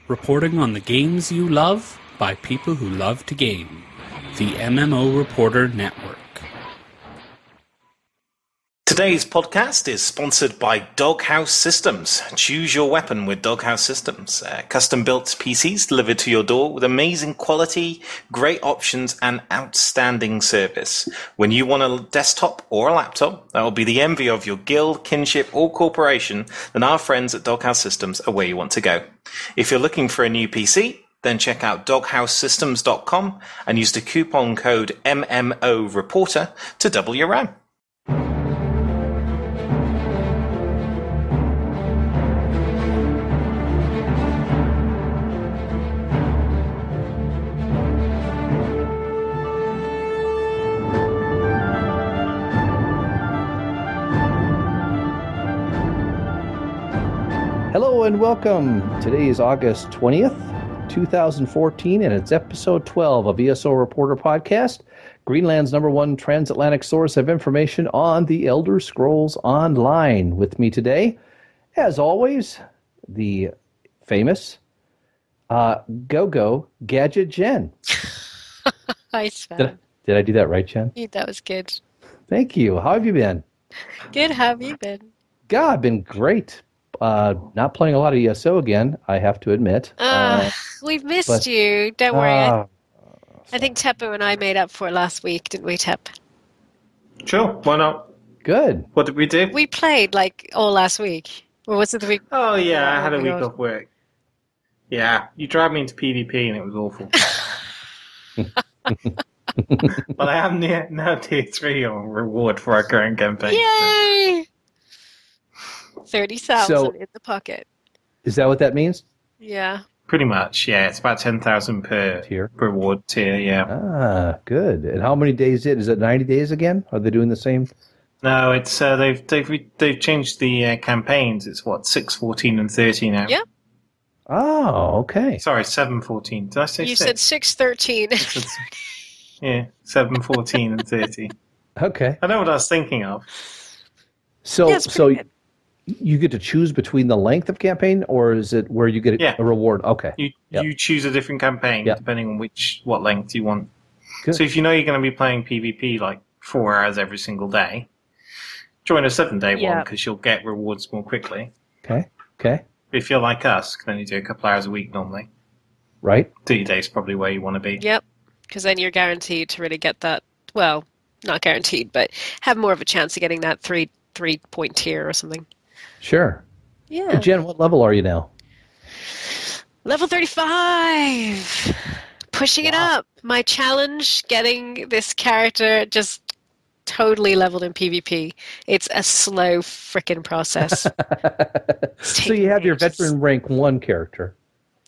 reporting on the games you love by people who love to game. The MMOReporter Network. Today's podcast is sponsored by Doghouse Systems. Choose your weapon with Doghouse Systems. Custom-built PCs delivered to your door with amazing quality, great options, and outstanding service. When you want a desktop or a laptop that will be the envy of your guild, kinship, or corporation, then our friends at Doghouse Systems are where you want to go. If you're looking for a new PC, then check out doghousesystems.com and use the coupon code MMOReporter to double your RAM. Hello and welcome. Today is August 20th, 2014, and it's episode 12 of ESO Reporter podcast, Greenland's #1 transatlantic source of information on the Elder Scrolls Online. With me today, as always, the famous Go-Go Gadget Jen. Hi, Svven. Did I do that right, Jen? Yeah, that was good. Thank you. How have you been? Good, how have you been? God, I've been great. Not playing a lot of ESO again, I have to admit. We've missed you. Don't worry. I think Teppo and I made up for it last week, didn't we, Tep? Sure, why not? Good. What did we do? We played, like, all last week. Or was it the week? Oh, yeah, I had a week God. off work. Yeah, you dragged me into PvP and it was awful. But I am now tier 3 on reward for our current campaign. Yay! 30,000 So- in the pocket. Is that what that means? Yeah. Pretty much, yeah. It's about 10,000 per Tier. reward tier, yeah. Ah, good. And how many days is it 90 days again? Are they doing the same? No, it's they've changed the campaigns. It's what 6, 14, and 30 now. Yeah. Oh, okay. Sorry, 7, 14. Did I say You 6? said 613. Yeah, 7, 14, and 30. Okay. I know what I was thinking of. So, Yeah, it's pretty good. you get to choose between the length of campaign, or is it where you get Yeah. a reward? Okay. Yep. You choose a different campaign Yep. depending on what length you want. Good. So if you know you're going to be playing PvP like 4 hours every single day, join a 7-day one Yeah. because you'll get rewards more quickly. Okay. Okay. If you're like us, can only do a couple hours a week normally. Right. 30 days is probably where you want to be. Yep. Because then you're guaranteed to really get that, well, not guaranteed, but have more of a chance of getting that 3-point tier or something. Sure. Yeah. Hey, Jen, what level are you now? Level 35. Pushing it up. My challenge, getting this character just totally leveled in PvP. It's a slow frickin' process. So you have your ages. veteran rank 1 character.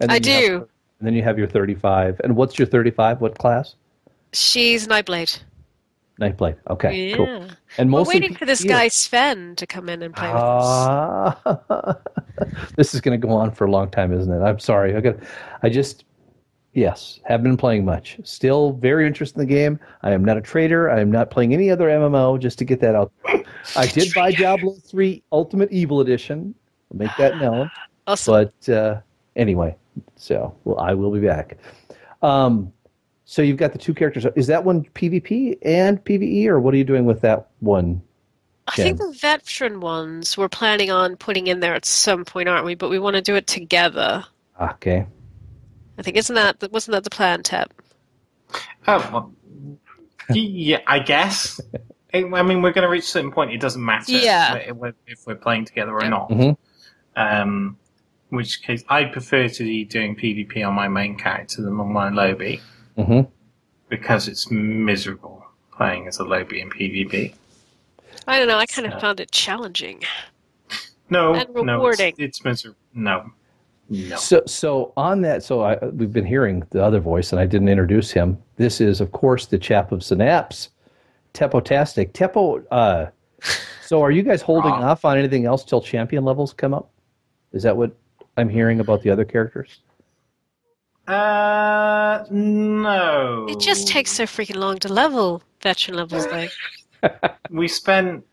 And I then you do. and then you have your 35. And what's your 35? What class? She's Nightblade. Nightblade. Okay, Yeah. cool. And We're mostly waiting for this guy Svven to come in and play with us. This is going to go on for a long time, isn't it? I'm sorry. Yes, have been playing much. Still very interested in the game. I am not a trader. I am not playing any other MMO, just to get that out. I did buy Diablo 3 Ultimate Evil Edition. I'll make that known. Awesome. But anyway, so I will be back. So you've got the 2 characters. Is that one PvP and PvE, or what are you doing with that one? I think the veteran ones we're planning on putting in there at some point, aren't we? But we want to do it together. Okay. I think wasn't that the plan, Tep? Oh, well, yeah, I guess. I mean, we're going to reach a certain point. It doesn't matter if we're playing together or not. Mm-hmm. Which case, I prefer to be doing PvP on my main character than on my lobby. Mm-hmm. Because it's miserable playing as a lobby in PvP. I don't know. I kind of found it challenging. No, And rewarding. it's miserable. No. So on that, we've been hearing the other voice, and I didn't introduce him. This is, of course, the chap of Synapse, Teppo-tastic. Teppo, so are you guys holding off on anything else till champion levels come up? Is that what I'm hearing about the other characters? No. It just takes so freaking long to level veteran levels, like. We spent,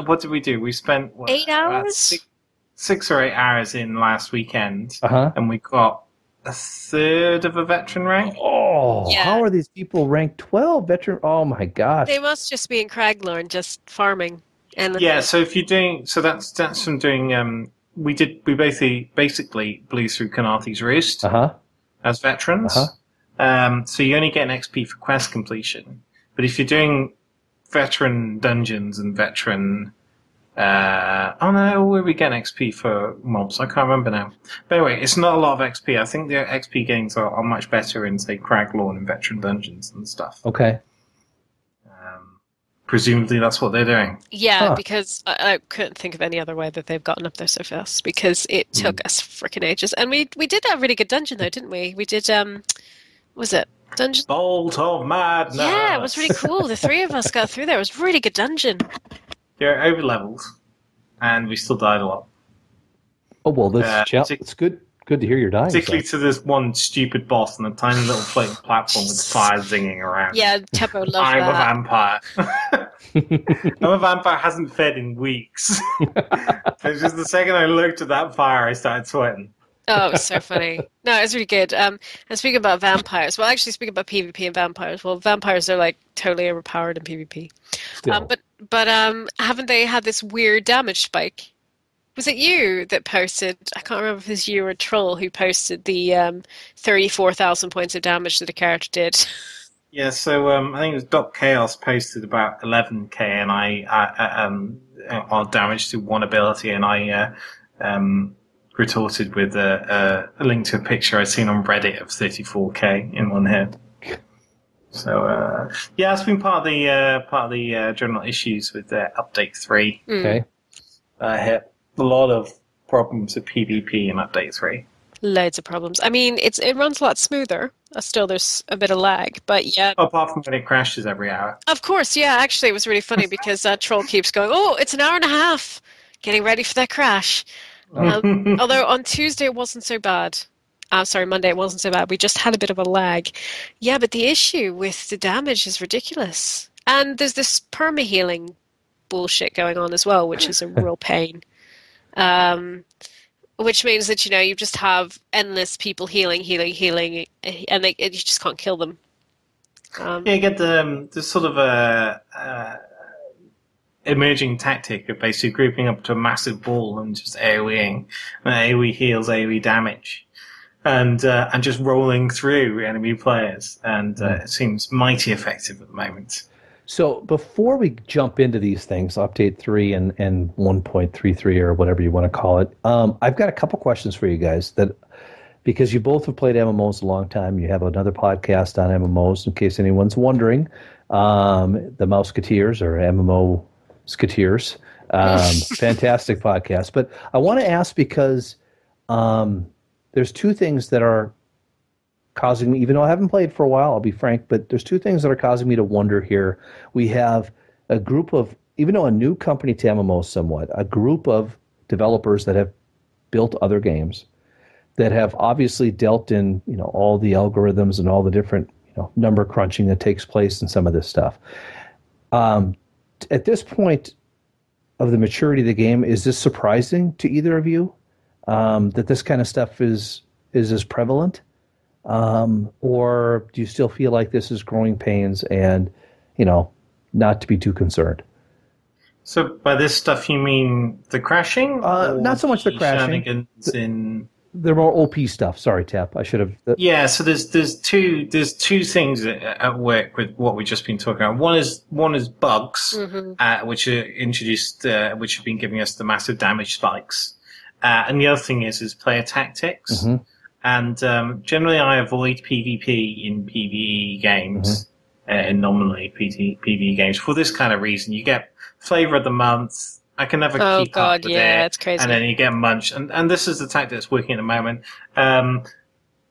what did we do? We spent, 8 hours? 6 or 8 hours in last weekend, Uh-huh. and we got a third of a veteran rank. Oh, Yeah. how are these people ranked 12 veteran? Oh my gosh. They must just be in Craglorn, just farming. And Yeah, so if you're doing, so that's from doing. We basically blew through Kanathi's Roost Uh-huh. as veterans. So you only get an XP for quest completion, but if you're doing veteran dungeons and veteran, oh no, where we get XP for mobs? I can't remember now. But anyway, it's not a lot of XP. I think the XP gains are much better in say Craglorn and veteran dungeons and stuff. Okay. Presumably that's what they're doing. yeah, because I couldn't think of any other way that they've gotten up there so fast, because it took us freaking ages. And we did that really good dungeon though, didn't we? We did was it dungeon? Bolt of Madness. Yeah, it was really cool. The three of us got through there. It was a really good dungeon. You're over leveled, and we still died a lot. Oh, well, it's good to hear you're dying. Particularly to this one stupid boss on a tiny little floating platform with fire zinging around. Yeah, Teppo loved that. I'm a vampire. I'm a vampire hasn't fed in weeks. It's just the second I looked at that fire, I started sweating. Oh, it was so funny. No, it was really good. And speaking about vampires, well, actually speaking about PvP and vampires, well, vampires are like totally overpowered in PvP. But haven't they had this weird damage spike? Was it you that posted? I can't remember if it was you or Troll who posted the 34,000 points of damage that a character did. Yeah, so I think it was Doc Chaos posted about 11k, and I on damage to one ability, and I retorted with a link to a picture I'd seen on Reddit of 34k in one hit. So yeah, it's been part of the general issues with update 3. Okay. Hit a lot of problems with PvP in update 3. Loads of problems. I mean, it runs a lot smoother. Still, there's a bit of lag, but yeah. Apart from when it crashes every hour. Of course, yeah. Actually, it was really funny because Troll keeps going, "Oh, it's an hour and a half, getting ready for that crash." Although on Tuesday it wasn't so bad. Sorry, Monday it wasn't so bad. We just had a bit of a lag. Yeah, but the issue with the damage is ridiculous. And there's this perma-healing bullshit going on as well, which is a real pain. Which means that, you just have endless people healing, and you just can't kill them. Yeah, you get the sort of emerging tactic of basically grouping up to a massive ball and just AoEing. And AoE heals, AoE damage. And just rolling through enemy players. And it seems mighty effective at the moment. So before we jump into these things, update 3 and 1.33 or whatever you want to call it, I've got a couple questions for you guys because you both have played MMOs a long time. You have another podcast on MMOs, in case anyone's wondering. The Mouseketeers or MMO Sketeers. Fantastic podcast. But I want to ask because there's two things that are causing me, even though I haven't played for a while, I'll be frank, but there's two things that are causing me to wonder here. We have a group of, even though a new company to MMOs somewhat, a group of developers that have built other games that have obviously dealt in, all the algorithms and all the different, number crunching that takes place in some of this stuff. At this point of the maturity of the game, is this surprising to either of you that this kind of stuff is as prevalent? Or do you still feel like this is growing pains and, not to be too concerned? So by this stuff, you mean the crashing? Not so much the crashing. They're more OP stuff. Sorry, Tap. I should have. Yeah. So there's two things at work with what we've just been talking about. One is bugs, which are introduced, which have been giving us the massive damage spikes, and the other thing is player tactics. Mm-hmm. And generally, I avoid PvP in PvE games, and nominally PvE games for this kind of reason. You get flavor of the month. I can never keep up with it. It's crazy. And then you get munched. And this is the tactic that's working at the moment.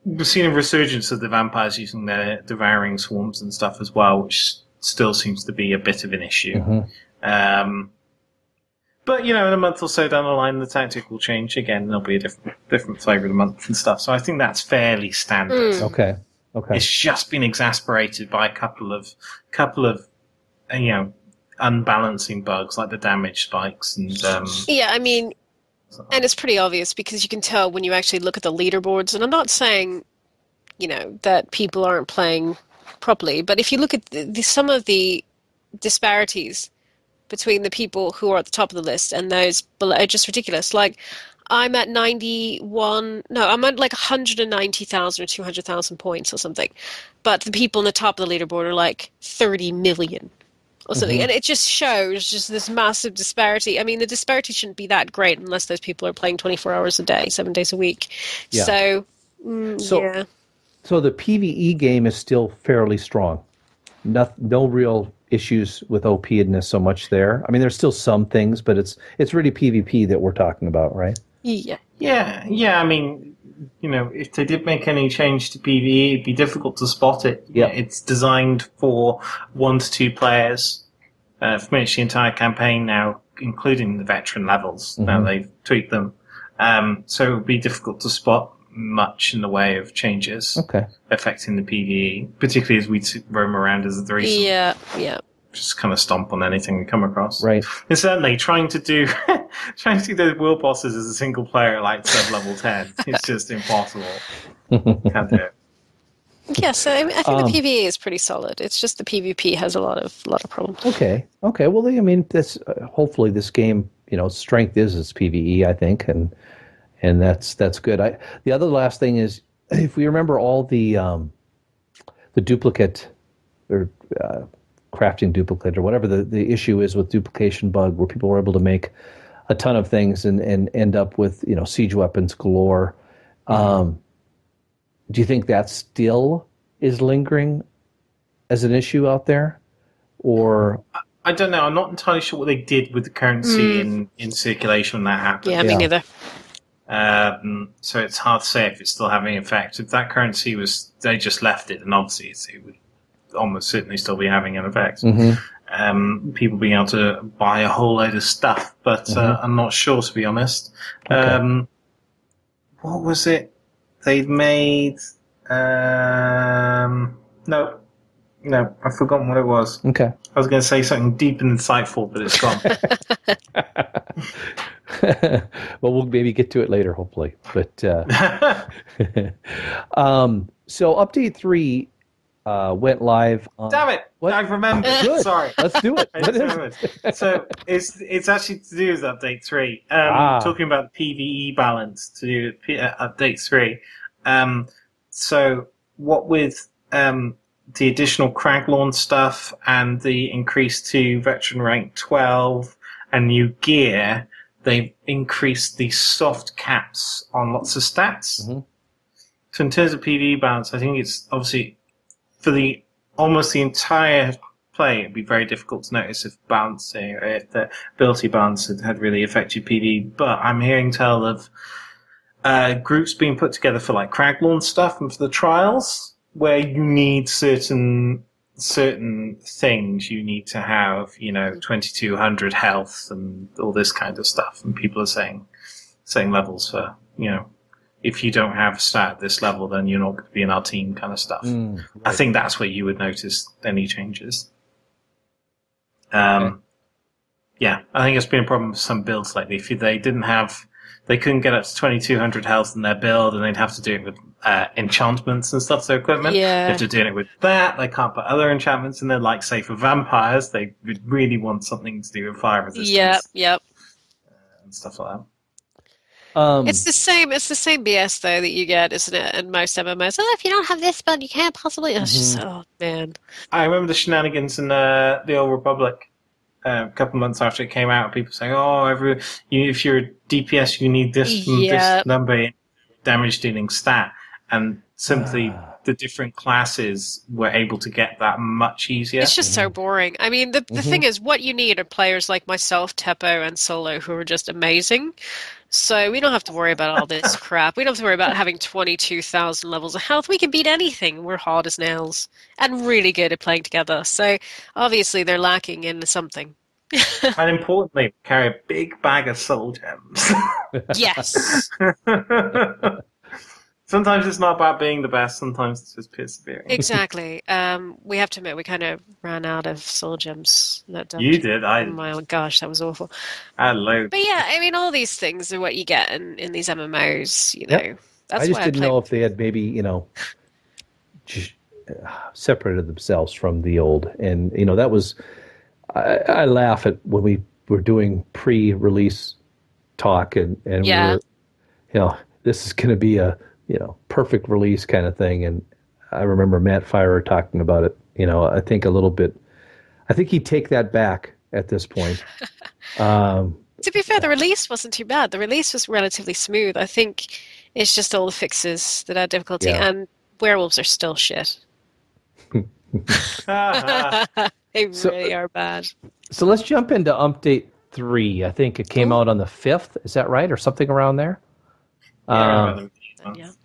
We've seen a resurgence of the vampires using their devouring swarms and stuff as well, which still seems to be a bit of an issue. Mm-hmm. But, in a month or so down the line, the tactic will change again. There'll be a different flavor of the month and stuff. So I think that's fairly standard. Okay. It's just been exasperated by a couple of unbalancing bugs like the damage spikes and. Yeah, I mean, and it's pretty obvious because you can tell when you actually look at the leaderboards. And I'm not saying that people aren't playing properly. But if you look at some of the disparities between the people who are at the top of the list and those below are just ridiculous. Like, I'm at 190,000 or 200,000 points or something. But the people on the top of the leaderboard are like 30 million or something. And it just shows just this massive disparity. I mean, the disparity shouldn't be that great unless those people are playing 24 hours a day, 7 days a week. Yeah. So the PvE game is still fairly strong. No real issues with OP-ness so much there. I mean, there's still some things, but it's really PvP that we're talking about, right? Yeah. I mean, if they did make any change to PvE, it'd be difficult to spot it. Yeah. It's designed for 1 to 2 players for pretty much the entire campaign now, including the veteran levels. Now they've tweaked them. So it would be difficult to spot much in the way of changes affecting the PvE, particularly as we roam around as a threesome. Yeah. Just kind of stomp on anything we come across. Right. And certainly trying to do those world bosses as a single player like sub-level 10, it's just impossible. Can't do it. Yeah, so I think the PvE is pretty solid. It's just the PvP has a lot of problems. Okay. Well, I mean, that's hopefully this game, strength is its PvE, I think, and that's good. The other last thing is, if we remember all the duplicate or crafting duplicate or whatever the issue is with duplication bug, where people were able to make a ton of things and end up with siege weapons galore. Do you think that still is lingering as an issue out there, or? I don't know. I'm not entirely sure what they did with the currency in circulation when that happened. Yeah, me neither. So it's hard to say if it's still having an effect. If that currency they just left it, then obviously it would almost certainly still be having an effect. People being able to buy a whole load of stuff, but I'm not sure, to be honest. What was it they'd made? No, I've forgotten what it was. Okay. I was going to say something deep and insightful, but it's gone. Well, we'll maybe get to it later, hopefully. But so update 3 went live on... Damn it! What? I've remembered. Good. Sorry. Let's do it. So it's actually to do with update 3. Talking about the PvE balance to do with update 3. So what with the additional crag launch stuff and the increase to veteran rank 12 and new gear, they've increased the soft caps on lots of stats. So in terms of PvE balance, I think it's obviously for almost the entire play, it'd be very difficult to notice if the ability balance had really affected PvE. But I'm hearing tell of groups being put together for like crag launch stuff and for the trials, where you need certain things. You need to have 2200 health and all this kind of stuff, and people are setting levels for if you don't have a stat at this level, then you're not going to be in our team, kind of stuff. Right. I think that's where you would notice any changes. Yeah, I think it's been a problem with some builds lately. If they couldn't get up to 2200 health in their build, and they'd have to do it with enchantments and stuff, their equipment. Yeah. If they're doing it with that, they can't put other enchantments in there, like, say, for vampires, they would really want something to do with fire resistance. Yep. And stuff like that. It's the same BS though that you get, isn't it? In most MMOs. Oh, if you don't have this build, you can't possibly. It's just, oh man. I remember the shenanigans in the Old Republic a couple of months after it came out. People saying, "Oh, if you're a DPS, you need this this number damage dealing stat," and simply the different classes were able to get that much easier. It's just so boring. I mean, the thing is, what you need are players like myself, Teppo, and Solo, who are just amazing. So we don't have to worry about all this crap. We don't have to worry about having 22,000 levels of health. We can beat anything. We're hard as nails and really good at playing together. So obviously they're lacking in something. And importantly, carry a big bag of soul gems. Yes. Sometimes it's not about being the best. Sometimes it's just persevering. Exactly. We have to admit, we kind of ran out of soul gems. You did. Oh my gosh, that was awful. Hello. But yeah, I mean, all these things are what you get in these MMOs. That's I just why didn't know if they had maybe separated themselves from the old. And, that was, I laugh at when we were doing pre-release talk and we were, this is going to be a, perfect release kind of thing. And I remember Matt Firer talking about it, I think a little bit, I think he'd take that back at this point. To be fair, the release wasn't too bad. The release was relatively smooth. I think it's just all the fixes that add difficulty, and werewolves are still shit. They really are bad. So let's jump into update 3. I think it came out on the 5th. Is that right? Or something around there? Yeah.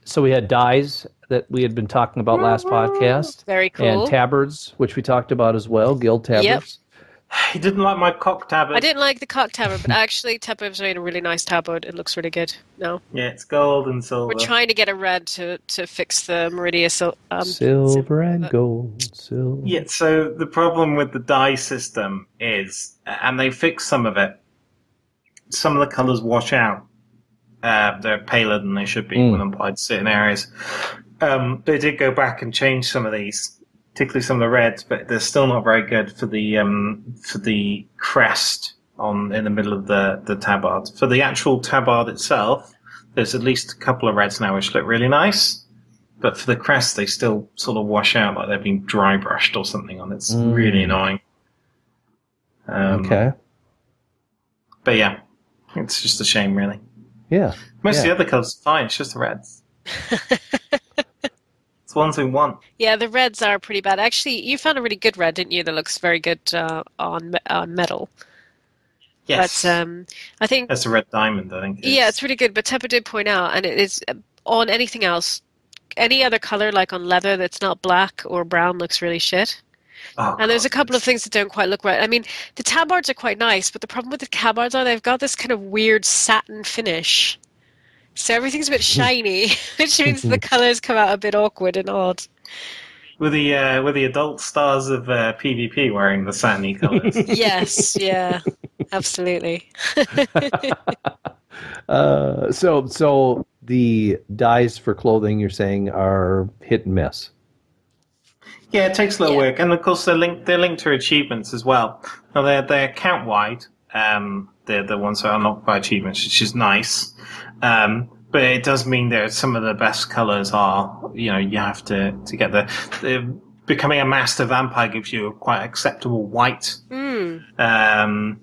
So we had dyes that we had been talking about last podcast. Very cool. And tabards, which we talked about as well, guild tabards. Yep. He didn't like my cock tabard. I didn't like the cock tabard, but actually Teppo's made a really nice tabard. It looks really good. No. Yeah, it's gold and silver. We're trying to get a red to fix the Meridia. Silver and gold. Silver. Yeah, so the problem with the dye system is, and they fixed some of it, some of the colours wash out. They're paler than they should be when applied to certain areas. They did go back and change some of these, particularly some of the reds, but they're still not very good for the crest in the middle of the tabard. For the actual tabard itself, there's at least a couple of reds now which look really nice, but for the crest they still sort of wash out like they've been dry brushed or something on it. It's really annoying. Okay. But yeah, it's just a shame, really. Yeah. Most of the other colours are fine, it's just the reds. It's the ones we want. Yeah, the reds are pretty bad. Actually, you found a really good red, didn't you? That looks very good on metal. Yes. But I think that's a red diamond, I think. Yeah, it's really good. But Teppo did point out, and it is on anything else, any other color like on leather that's not black or brown looks really shit. Oh, and there's a couple of things that don't quite look right. I mean, the tabards are quite nice, but the problem with the tabards are they've got this kind of weird satin finish. So everything's a bit shiny, which means the colours come out a bit awkward and odd. With the adult stars of PvP wearing the satiny colours. Yes, yeah, absolutely. So the dyes for clothing you're saying are hit and miss. Yeah, it takes a little work, and of course they're linked to achievements as well. Now they're account wide. They're the ones that are unlocked by achievements, which is nice. But it does mean that some of the best colours are, you have to get the becoming a master vampire gives you a quite acceptable white. And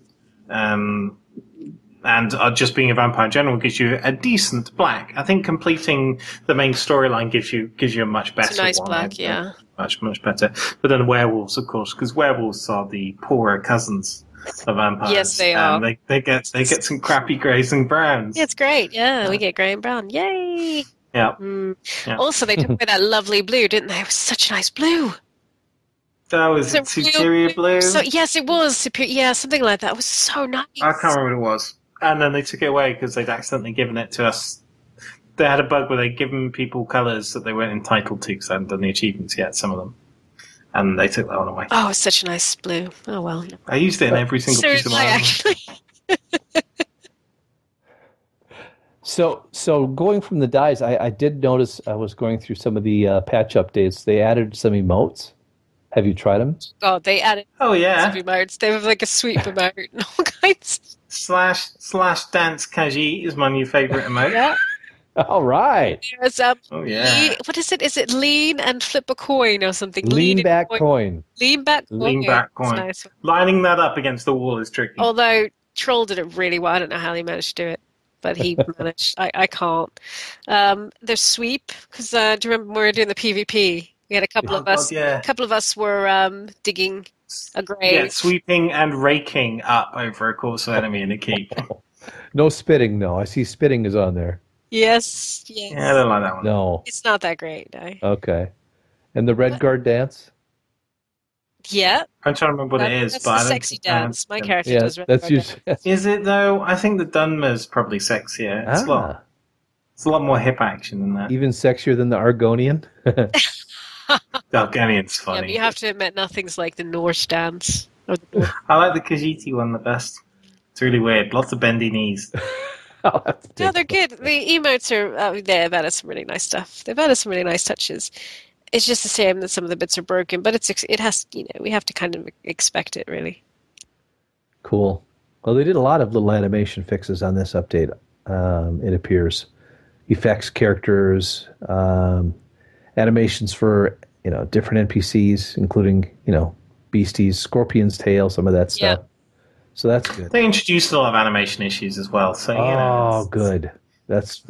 just being a vampire in general gives you a decent black. I think completing the main storyline gives you a much better it's a nice one. black, yeah. Much better. But then werewolves, of course, because werewolves are the poorer cousins of vampires. Yes, they are. They get some crappy greys and browns. Yeah, it's great. Yeah, we get grey and brown. Yay! Yeah. Yeah. Also, they took away that lovely blue, didn't they? It was such a nice blue. That was Superior Blue. So yes, it was Superior. Yeah, something like that. It was so nice. I can't remember what it was. And then they took it away because they'd accidentally given it to us. They had a bug where they'd given people colours that they weren't entitled to because they hadn't done the achievements yet, some of them. And they took that one away. Oh, it's such a nice blue. Oh, well. I used it in every single piece of my actually. So going from the dyes, I did notice I was going through some of the patch updates. They added some emotes. Have you tried them? Oh, they added yeah. emotes. They have like a sweet emote and all kinds. Slash dance kaji is my new favourite emote. Yeah. All right. There's, oh, yeah. What is it? Is it lean and flip a coin or something? Lean back coin. Lean back coin. Lean back coin. Nice. Lining that up against the wall is tricky. Although Troll did it really well. I don't know how he managed to do it, but he managed. I can't. There's sweep, because do you remember when we were doing the PvP? We had a couple of us. Yeah. A couple of us were digging a grave. Yeah, sweeping and raking up over a course of enemy in a keep. No spitting, no. I see spitting is on there. Yes. Yeah, I don't like that one. No. It's not that great, no. Okay. And the red guard dance? Yeah. I'm trying to remember what it is, that's but the sexy dance. My character does red that's guard dance. Is it though? I think the Dunmer's probably sexier. It's a lot more hip action than that. Even sexier than the Argonian? The Argonian's funny. Yeah, but you have to admit nothing's like the Norse dance. I like the Khajiiti one the best. It's really weird. Lots of bendy knees. No, they're good. The emotes are they've added some really nice stuff. They've added some really nice touches. It's just a shame that some of the bits are broken, but it has, we have to kind of expect it, really. Cool. Well, they did a lot of little animation fixes on this update, it appears. Effects, characters, animations for, different NPCs, including, beasties, scorpion's tail, some of that stuff. Yeah. So that's good. They introduced a lot of animation issues as well. So good. That's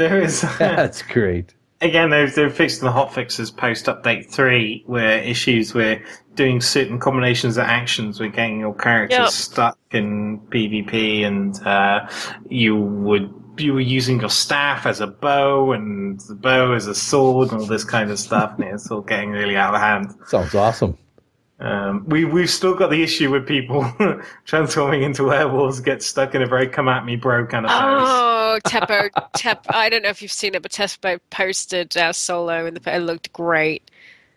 great. Again, they've fixed the hotfixes post update 3, where issues where doing certain combinations of actions were getting your characters stuck in PvP, and you were using your staff as a bow and the bow as a sword and all this kind of stuff, and it's all getting really out of hand. Sounds awesome. We've still got the issue with people transforming into werewolves get stuck in a very come at me bro kind of pose. Oh, Teppo, I don't know if you've seen it, but Teppo posted solo and it looked great.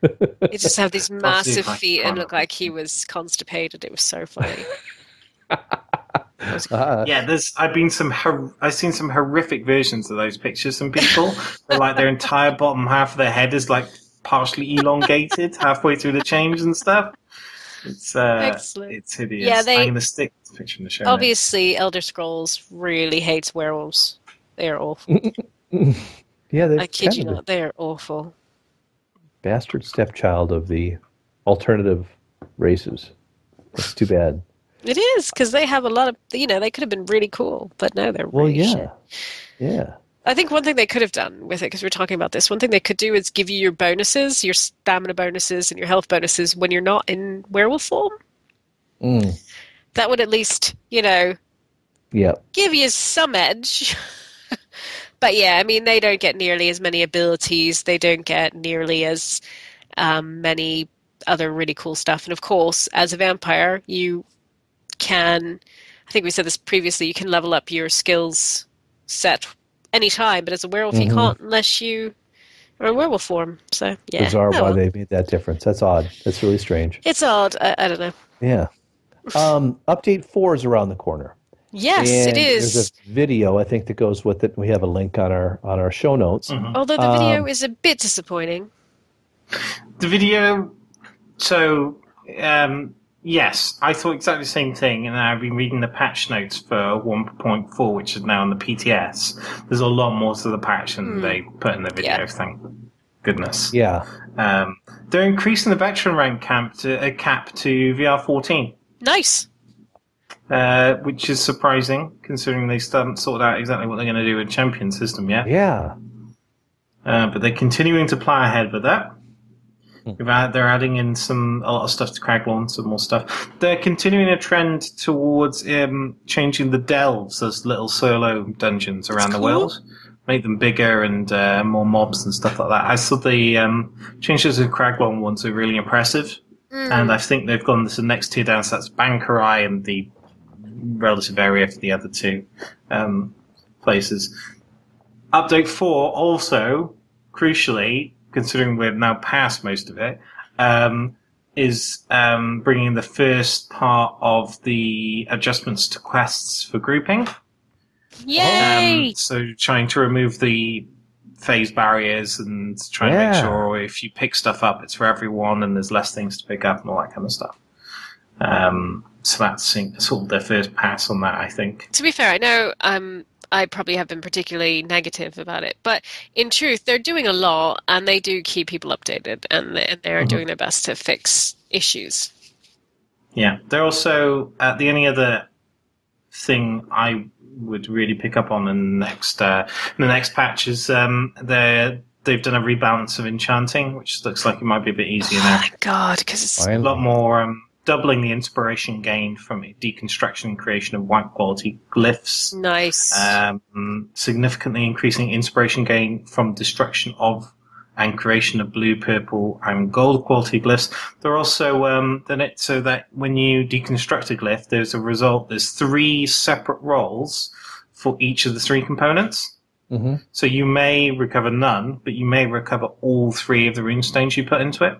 He just had these massive feet and looked like he was constipated. It was so funny. I've seen some horrific versions of those pictures. Some people, like their entire bottom half of their head is like partially elongated halfway through the change and stuff. It's excellent. It's hideous. Yeah, I'm going to stick the picture in the show. Obviously, Elder Scrolls really hates werewolves. They are awful. Yeah, I kid you not, they are awful. Bastard stepchild of the alternative races. That's too bad. It is, because they have a lot of, they could have been really cool, but no, they're really shit. Yeah. I think one thing they could have done with it, because we're talking about this, one thing they could do is give you your bonuses, your stamina bonuses and your health bonuses when you're not in werewolf form. That would at least, give you some edge. But yeah, I mean, they don't get nearly as many abilities. They don't get nearly as many other really cool stuff. And of course, as a vampire, you can, I think we said this previously, you can level up your skills set anytime, but as a werewolf you can't unless you are in werewolf form. So yeah, bizarre why they made that difference. That's odd. That's really strange. It's odd. I don't know. Yeah. Update 4 is around the corner. Yes, and it is. There's a video I think that goes with it. We have a link on our show notes. Although the video is a bit disappointing. The video. So yes, I thought exactly the same thing, and I've been reading the patch notes for 1.4, which is now on the PTS. There's a lot more to the patch than they put in the video, thank goodness. Yeah. They're increasing the veteran rank cap to VR14. Nice. Which is surprising, considering they still haven't sorted out exactly what they're going to do with champion system yet. Yeah. But they're continuing to plow ahead with that. They're adding in a lot of stuff to Craglawn, some more stuff. They're continuing a trend towards changing the delves as little solo dungeons around the world. Make them bigger and more mobs and stuff like that. I saw the changes to Craglawn ones are really impressive. And I think they've gone to the next tier down, so that's Bankarai and the relative area for the other two places. Update 4 also, crucially, considering we're now past most of it, is bringing the first part of the adjustments to quests for grouping. Yay! So trying to remove the phase barriers and trying to make sure if you pick stuff up, it's for everyone and there's less things to pick up and all that kind of stuff. So that's sort of their first pass on that, I think. To be fair, I know I probably have been particularly negative about it, but in truth, they're doing a lot and they do keep people updated and they're doing their best to fix issues. Yeah, they're also, the only other thing I would really pick up on in the next patch is they've done a rebalance of enchanting, which looks like it might be a bit easier now. Oh my god, because it's a lot more doubling the inspiration gained from deconstruction and creation of white quality glyphs. Nice. Significantly increasing inspiration gain from destruction of and creation of blue, purple, and gold quality glyphs. They're also so that when you deconstruct a glyph, there's 3 separate rolls for each of the 3 components. Mm-hmm. So you may recover none, but you may recover all 3 of the runestones you put into it.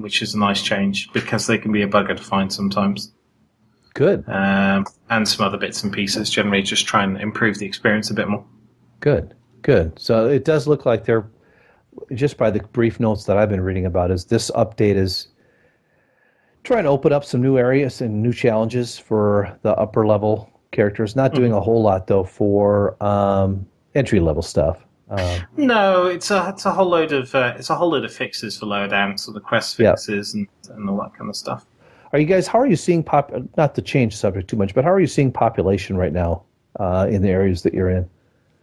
Which is a nice change because they can be a bugger to find sometimes. Good. And some other bits and pieces. Generally, just try and improve the experience a bit more. Good. So it does look like they're just by the brief notes that I've been reading about, is this update is trying to open up some new areas and new challenges for the upper level characters. Not doing a whole lot though for entry level stuff. No, it's a whole load of fixes for lower down, so the quest fixes and all that kind of stuff. How are you seeing not to change the subject too much, but how are you seeing population right now in the areas that you're in?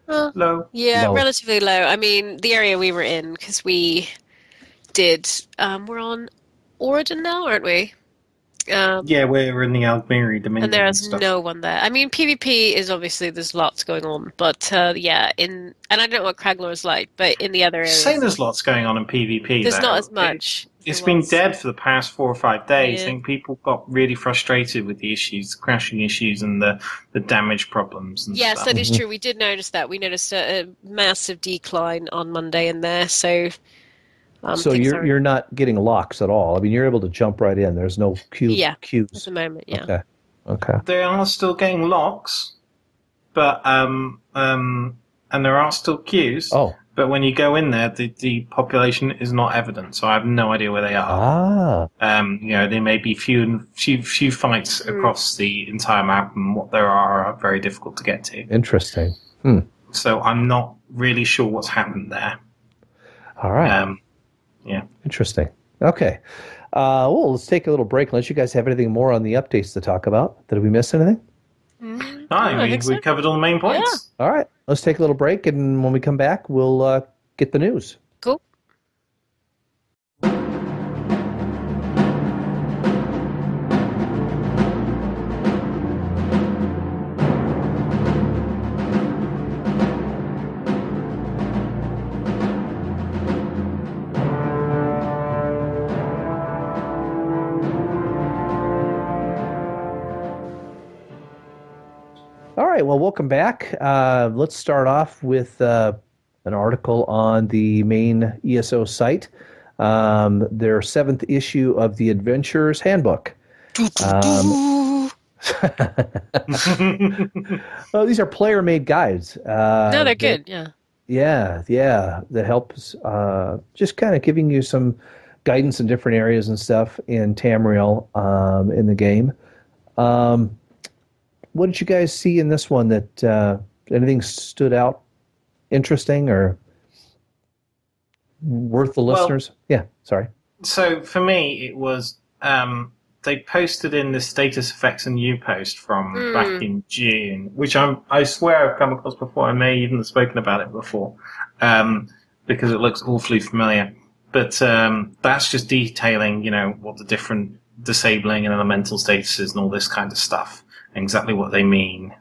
Low. Yeah, Low. relatively low. I mean, the area we were in, because we did, we're on Oregon now, aren't we? Yeah, we're in the Almeri Dominion. And there's stuff. no one there. I mean, PvP is obviously, there's lots going on, but yeah, and I don't know what Craglor is like, but in the other areas... Say there's lots going on in PvP, there's though. not as much. It's been dead for the past 4 or 5 days. Yeah. I think people got really frustrated with the issues, the crashing issues and the damage problems and yes, stuff. that is true. We did notice that. We noticed a massive decline on Monday in there, so... so you're not getting locks at all. I mean, you're able to jump right in. There's no queues. At the moment, yeah. Okay. They are still getting locks, but and there are still queues. Oh. But when you go in there, the population is not evident, so I have no idea where they are. There may be few fights across the entire map, and what there are very difficult to get to. Interesting. So I'm not really sure what's happened there. All right. Yeah. Interesting. Okay. Well, let's take a little break unless you guys have anything more on the updates to talk about. Did we miss anything? We covered all the main points. Yeah. All right. Let's take a little break, and when we come back, we'll get the news. Cool. All right, well, welcome back. Let's start off with an article on the main ESO site, their 7th issue of the Adventurer's Handbook. Well, these are player-made guides. No, they're good, yeah. Yeah, that helps just kind of giving you some guidance in different areas and stuff in Tamriel in the game. What did you guys see in this one that anything stood out interesting or worth the listeners? Yeah, sorry. So for me, it was they posted in the status effects and new post from back in June, which I swear I've come across before. I may even have spoken about it before because it looks awfully familiar. But that's just detailing, what the different disabling and elemental statuses and all this kind of stuff. Exactly what they mean,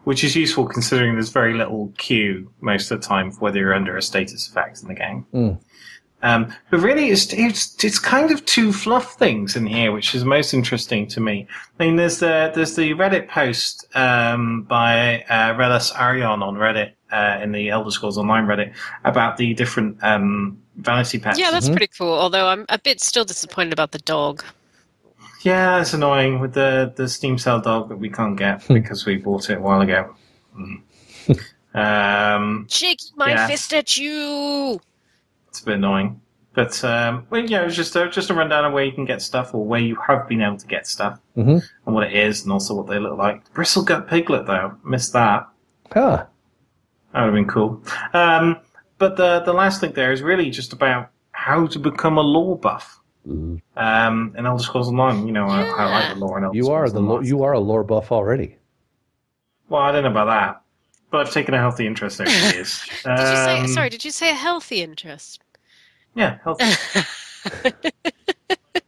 which is useful considering there's very little queue most of the time for whether you're under a status effect in the game. But really, it's kind of 2 fluff things in here, which is most interesting to me. I mean, there's the Reddit post by Relis Arion on Reddit in the Elder Scrolls Online Reddit about the different vanity patches. Yeah, that's pretty cool. Although I'm a bit still disappointed about the dog. Yeah, it's annoying with the Steam Cell dog that we can't get because we bought it a while ago. Shaking my fist at you! It's a bit annoying. But, it's just a rundown of where you can get stuff or where you have been able to get stuff and what it is and also what they look like. Bristlegut Piglet, though. Missed that. Huh. That would have been cool. But the last link there is really just about how to become a lore buff. In Elder Scrolls Online, I like the lore in Elder Scrolls Online. You are a lore buff already. Well, I don't know about that, but I've taken a healthy interest over the years. Did you say a healthy interest? Yeah, healthy.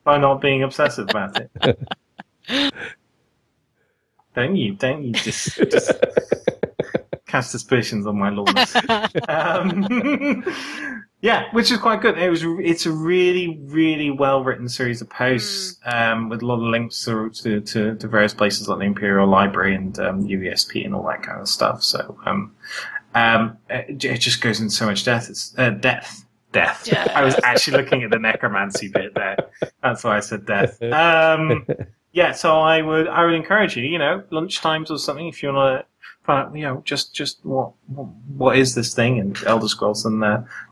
By not being obsessive about it. Don't you just cast suspicions on my lawness. Yeah, which is quite good. It's a really, really well written series of posts with a lot of links to various places like the Imperial Library and UESP and all that kind of stuff. So it just goes into so much depth. It's depth. Yeah. I was actually looking at the necromancy bit there. That's why I said death. Yeah, so I would encourage you, lunch times or something, if you want to find out, just what is this thing in Elder Scrolls, and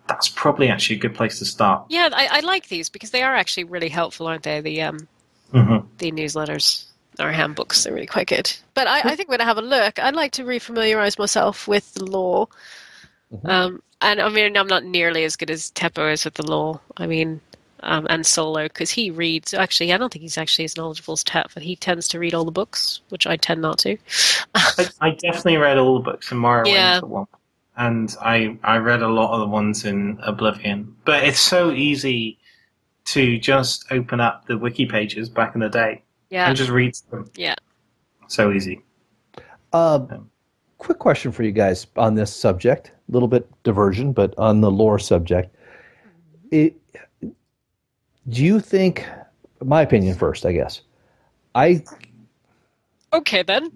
that's probably actually a good place to start. Yeah, I like these because they are actually really helpful, aren't they? The newsletters or handbooks, they're really quite good. But I think when I have a look, I'd like to refamiliarize myself with the lore. And I mean, I'm not nearly as good as Teppo is with the lore. I mean, and Solo, because he reads. Actually, I don't think he's actually as knowledgeable as Tep, but he tends to read all the books, which I tend not to. I definitely read all the books in Morrowind Yeah. and I read a lot of the ones in Oblivion. But it's so easy to just open up the wiki pages back in the day and just read them. Yeah. So easy. Quick question for you guys on this subject. A little bit diversion, but on the lore subject. Do you think, my opinion first, I guess. Okay, then.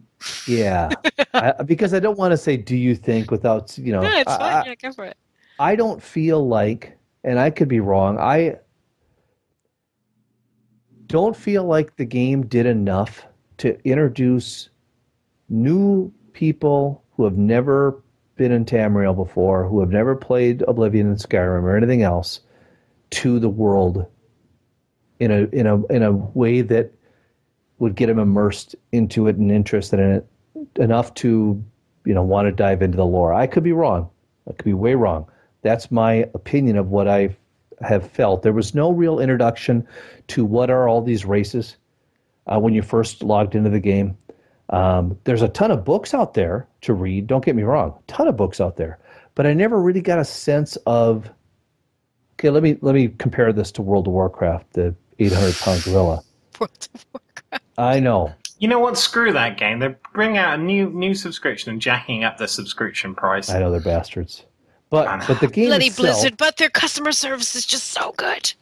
Yeah. Because I don't want to say, do you think, without, No, it's fine. Yeah, go for it. I don't feel like, and I could be wrong, I don't feel like the game did enough to introduce new people who have never been in Tamriel before, who have never played Oblivion and Skyrim or anything else, to the world in a way that would get them immersed into it and interested in it enough to, want to dive into the lore. I could be wrong. I could be way wrong. That's my opinion of what I have felt. There was no real introduction to what are all these races when you first logged into the game. There's a ton of books out there to read. Don't get me wrong, a ton of books out there, but I never really got a sense of. Okay, let me compare this to World of Warcraft, the 800-pound gorilla. World of Warcraft. I know. You know what? Screw that game. They're bringing out a new subscription and jacking up the subscription price. I know they're bastards, but the game Bloody itself, Blizzard, but their customer service is just so good.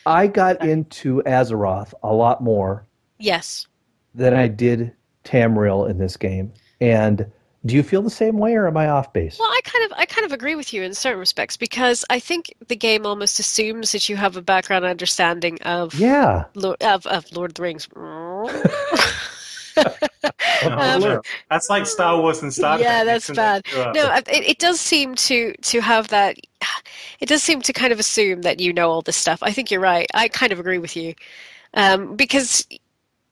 I got into Azeroth a lot more. Yes. Than I did Tamriel in this game, and. Do you feel the same way, or am I off base? Well, I kind of agree with you in certain respects, because I think the game almost assumes that you have a background understanding of Lord of the Rings. That's like Star Wars and Star Trek. Yeah, that's bad. No, it does seem to have that. It does seem to kind of assume that you know all this stuff. I think you're right. I kind of agree with you, because.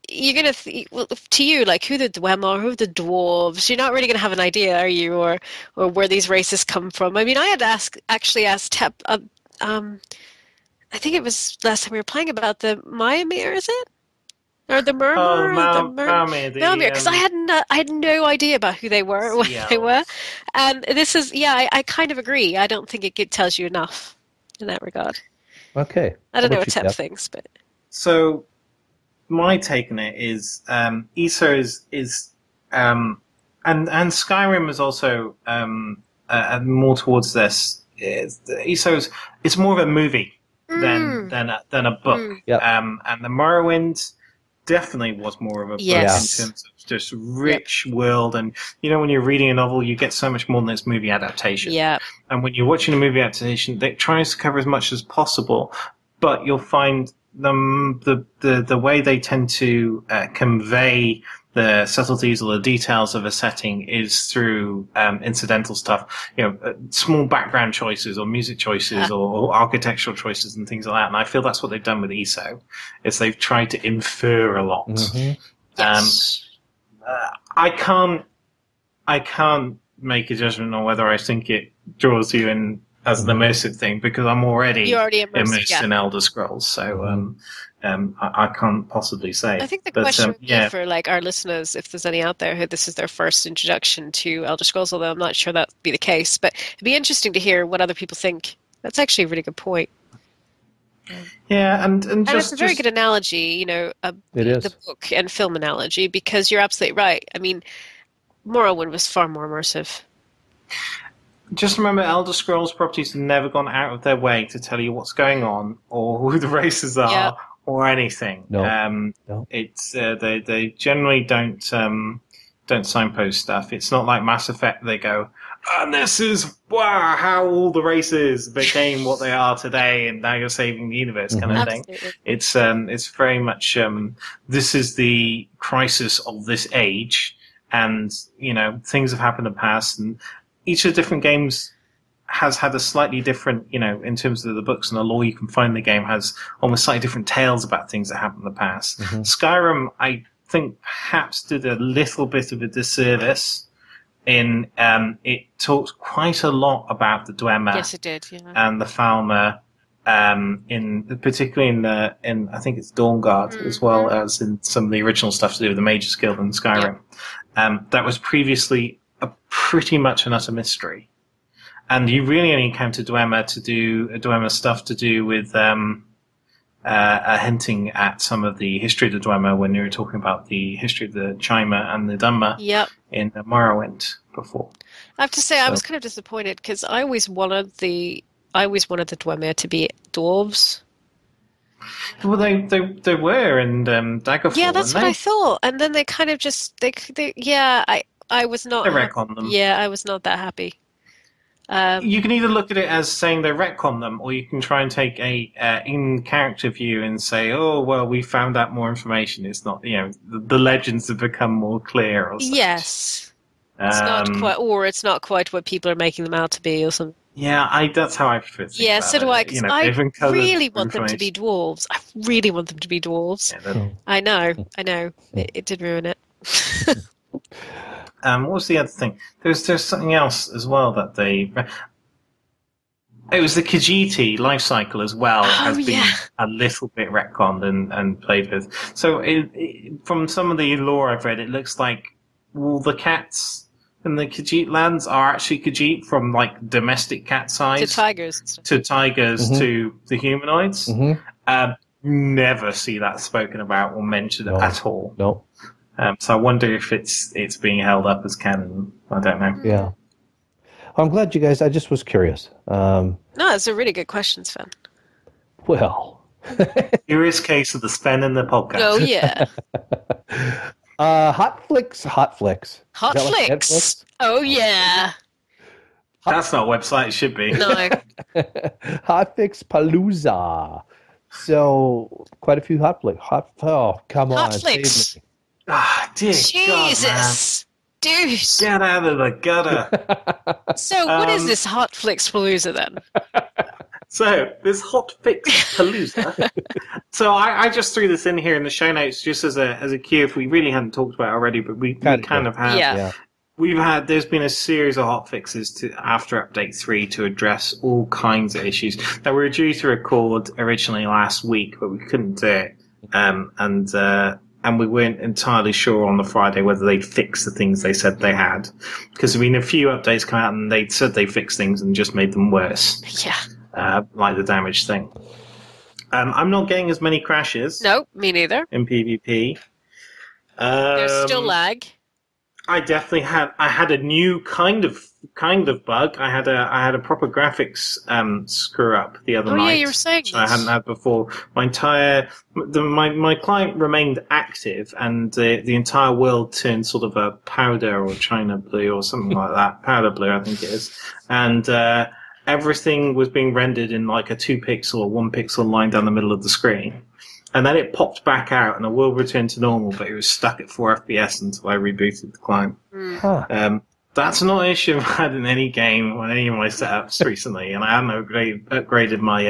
You're going to you, like, who the Dwemer, who the dwarves, you're not really going to have an idea, are you, or where these races come from? I mean, I had actually asked Tep, I think it was last time we were playing, about the Myrmir, is it? Or the Murmur? Myrmir. Because I had no idea about who they were, or what they were. And this is, I kind of agree. I don't think it tells you enough in that regard. Okay. I don't know what Tep thinks, but... So... my take on it is ESO is and Skyrim is also more towards this. It's more of a movie than a book. Yep. And the Morrowind definitely was more of a book in terms of just rich world. And when you're reading a novel, you get so much more than its movie adaptation. Yeah. And when you're watching a movie adaptation, it tries to cover as much as possible, but you'll find the way they tend to convey the subtleties or the details of a setting is through incidental stuff, small background choices or music choices or architectural choices and things like that. And I feel that's what they've done with ESO, is they've tried to infer a lot. Mm-hmm. Yes. I can't make a judgment on whether I think it draws you in as an immersive thing, because I'm already immersed in Elder Scrolls, so I can't possibly say. I think the question would be for our listeners, if there's any out there who this is their first introduction to Elder Scrolls, although I'm not sure that would be the case, but it'd be interesting to hear what other people think. That's actually a really good point. Yeah, and it's a very good analogy, it is. The book and film analogy, because you're absolutely right. I mean, Morrowind was far more immersive. Just remember, Elder Scrolls properties have never gone out of their way to tell you what's going on or who the races are or anything. No. It's they generally don't signpost stuff. It's not like Mass Effect. They go, and this is how all the races became what they are today, and now you're saving the universe, kind of thing. It's very much this is the crisis of this age. and things have happened in the past, and each of the different games has had a slightly different, in terms of the books and the lore you can find in the game, has almost slightly different tales about things that happened in the past. Skyrim, I think, perhaps did a little bit of a disservice in it talks quite a lot about the Dwemer. Yes, it did. Yeah. And the Falmer, particularly in I think it's Dawnguard, as well as in some of the original stuff to do with the Mage's Guild in Skyrim. That was previously a pretty much an utter mystery. And you really only encounter Dwemer stuff to do with hinting at some of the history of the Dwemer when you were talking about the history of the Chimer and the Dunmer in Morrowind before. I have to say, I was kind of disappointed because I always wanted the Dwemer to be dwarves. Well, they were in Daggerfall. Yeah, that's what I thought. And then they kind of just I was not. They retconned them. Yeah, I was not that happy. You can either look at it as saying they retcon them, or you can try and take a in-character view and say, "Oh, well, we found out more information. It's not, the legends have become more clear." Or such. Yes, it's not quite, or it's not quite what people are making them out to be, or something. Yeah, that's how I prefer to think about so do I. Because I really want them to be dwarves. I really want them to be dwarves. Yeah, I know. It did ruin it. What was the other thing? There's something else as well that they. It was the Khajiit life cycle as well has been a little bit retconned and played with. So from some of the lore I've read, it looks like all the cats in the Khajiit lands are actually Khajiit, from like domestic cat size to tigers to the humanoids. Never see that spoken about or mentioned at all. No. So I wonder if it's being held up as canon. I don't know. Yeah. I'm glad you guys. I just was curious. No, it's a really good question, Sven. Well, curious case of the Sven in the podcast. Oh yeah. Hotflix. Hotflix. Oh yeah. That's not a website. It should be. No. Hotfix Palooza. So quite a few hotflix. Oh, come on. Hotflix. Ah, dear Jesus. God, man. Dude. Get out of the gutter. So what is this Hotflix Palooza then? So this Hotfix Palooza. So I just threw this in here in the show notes just as a cue if we really hadn't talked about it already, but we kind of have. Yeah. There's been a series of hotfixes after Update 3 to address all kinds of issues. Now, we were due to record originally last week, but we couldn't do it. And we weren't entirely sure on the Friday whether they'd fix the things they said they had. Because, a few updates come out and they said they fixed things and just made them worse. Yeah. Like the damage thing. I'm not getting as many crashes. No, me neither. In PvP. There's still lag. I definitely had a new kind of bug. I had a proper graphics screw up the other night. Oh yeah, you were saying which I hadn't had before. My client remained active, and the entire world turned sort of a powder or china blue or something like that. Powder blue, I think it is. And everything was being rendered in like a 2-pixel or 1-pixel line down the middle of the screen. And then it popped back out, and the world returned to normal, but it was stuck at 4 FPS until I rebooted the client. That's not an issue I've had in any game or any of my setups recently, and I haven't upgraded my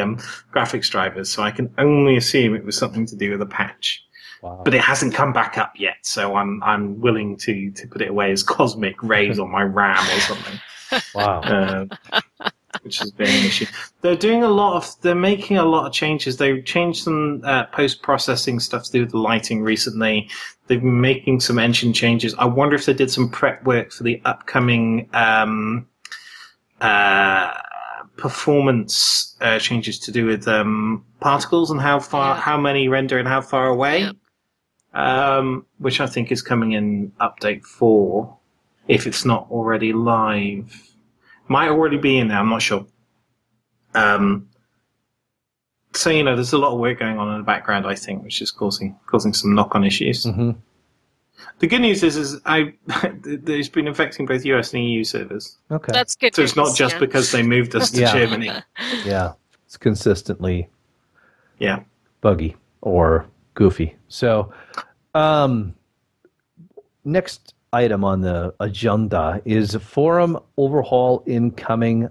graphics drivers, so I can only assume it was something to do with a patch. Wow. But it hasn't come back up yet, so I'm willing to put it away as cosmic rays on my RAM or something. Wow. Which has been an issue. They're making a lot of changes. They've changed some post-processing stuff to do with the lighting recently. They've been making some engine changes. I wonder if they did some prep work for the upcoming performance changes to do with particles and how many render and how far away. Which I think is coming in Update 4, if it's not already live. Might already be in there, I'm not sure. So, there's a lot of work going on in the background, I think, which is causing some knock-on issues. Mm-hmm. The good news is it's been affecting both US and EU servers. Okay. That's good. So it's not just because they moved us to Germany. Yeah. It's consistently Yeah. buggy or goofy. So, next item on the agenda is a forum overhaul incoming.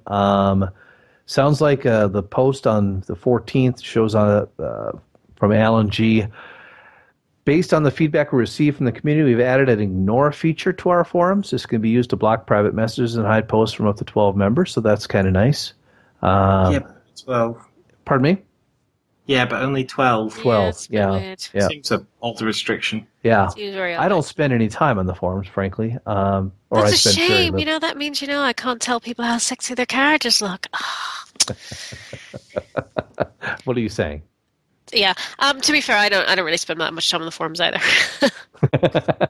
Sounds like the post on the 14th shows on from Alan G. Based on the feedback we received from the community, we've added an ignore feature to our forums. This can be used to block private messages and hide posts from up to 12 members, so that's kind of nice. Yeah, 12. Pardon me? Yeah, but only 12. 12, yeah. Seems an odd restriction. Yeah. Seems very I don't odd. spend any time on the forums, frankly. Or That's I a spend very shame. little. That means, I can't tell people how sexy their characters look. What are you saying? Yeah. To be fair, I don't really spend that much time on the forums either.